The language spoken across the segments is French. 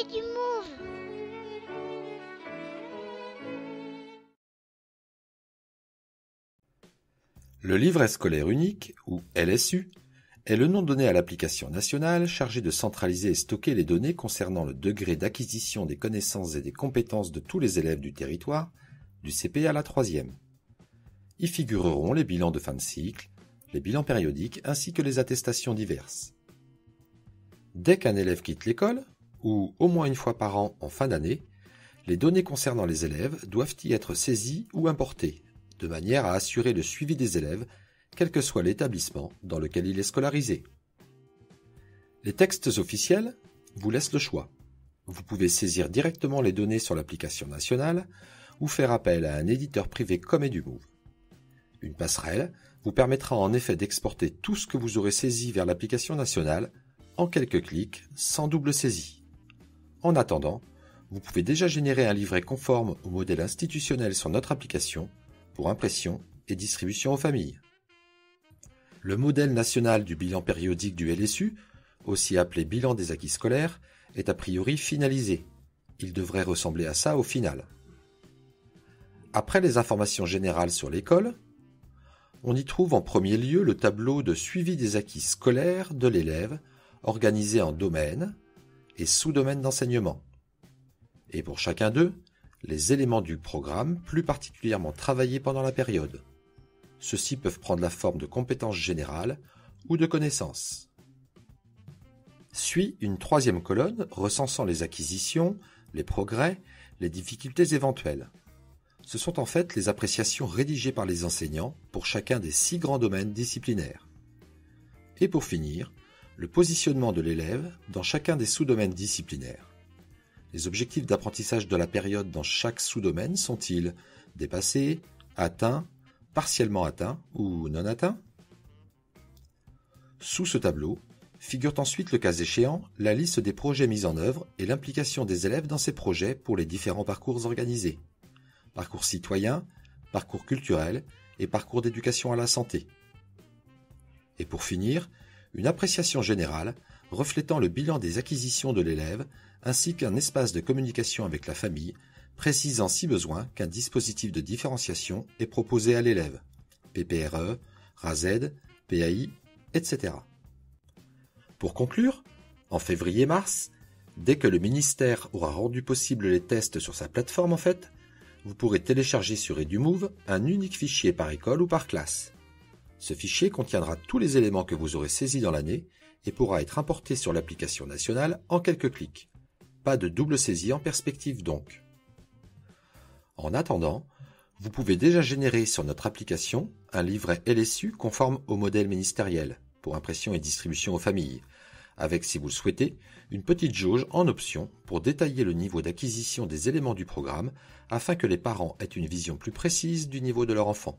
Edumove. Le livret scolaire unique, ou LSU, est le nom donné à l'application nationale chargée de centraliser et stocker les données concernant le degré d'acquisition des connaissances et des compétences de tous les élèves du territoire, du CP à la 3e. Y figureront les bilans de fin de cycle, les bilans périodiques ainsi que les attestations diverses. Dès qu'un élève quitte l'école, ou au moins une fois par an en fin d'année, les données concernant les élèves doivent y être saisies ou importées, de manière à assurer le suivi des élèves, quel que soit l'établissement dans lequel il est scolarisé. Les textes officiels vous laissent le choix. Vous pouvez saisir directement les données sur l'application nationale ou faire appel à un éditeur privé comme Edumove. Une passerelle vous permettra en effet d'exporter tout ce que vous aurez saisi vers l'application nationale en quelques clics, sans double saisie. En attendant, vous pouvez déjà générer un livret conforme au modèle institutionnel sur notre application pour impression et distribution aux familles. Le modèle national du bilan périodique du LSU, aussi appelé bilan des acquis scolaires, est a priori finalisé. Il devrait ressembler à ça au final. Après les informations générales sur l'école, on y trouve en premier lieu le tableau de suivi des acquis scolaires de l'élève, organisé en domaines et sous-domaines d'enseignement. Et pour chacun d'eux, les éléments du programme plus particulièrement travaillés pendant la période. Ceux-ci peuvent prendre la forme de compétences générales ou de connaissances. Suit une troisième colonne recensant les acquisitions, les progrès, les difficultés éventuelles. Ce sont en fait les appréciations rédigées par les enseignants pour chacun des 6 grands domaines disciplinaires. Et pour finir, le positionnement de l'élève dans chacun des sous-domaines disciplinaires. Les objectifs d'apprentissage de la période dans chaque sous-domaine sont-ils dépassés, atteints, partiellement atteints ou non atteints? Sous ce tableau, figure ensuite le cas échéant la liste des projets mis en œuvre et l'implication des élèves dans ces projets pour les différents parcours organisés. Parcours citoyen, parcours culturel et parcours d'éducation à la santé. Et pour finir, une appréciation générale reflétant le bilan des acquisitions de l'élève ainsi qu'un espace de communication avec la famille, précisant si besoin qu'un dispositif de différenciation est proposé à l'élève, PPRE, RAZ, PAI, etc. Pour conclure, en février-mars, dès que le ministère aura rendu possible les tests sur sa plateforme en fait, vous pourrez télécharger sur Edumove un unique fichier par école ou par classe. Ce fichier contiendra tous les éléments que vous aurez saisis dans l'année et pourra être importé sur l'application nationale en quelques clics. Pas de double saisie en perspective donc. En attendant, vous pouvez déjà générer sur notre application un livret LSU conforme au modèle ministériel pour impression et distribution aux familles, avec, si vous le souhaitez, une petite jauge en option pour détailler le niveau d'acquisition des éléments du programme afin que les parents aient une vision plus précise du niveau de leur enfant.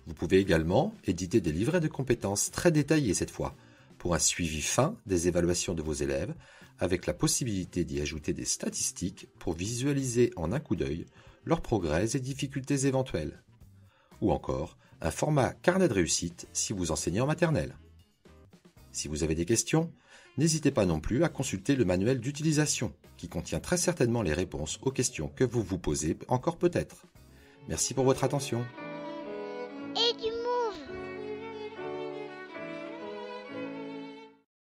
Vous pouvez également éditer des livrets de compétences très détaillés cette fois, pour un suivi fin des évaluations de vos élèves, avec la possibilité d'y ajouter des statistiques pour visualiser en un coup d'œil leurs progrès et difficultés éventuelles. Ou encore, un format carnet de réussite si vous enseignez en maternelle. Si vous avez des questions, n'hésitez pas non plus à consulter le manuel d'utilisation, qui contient très certainement les réponses aux questions que vous vous posez encore peut-être. Merci pour votre attention.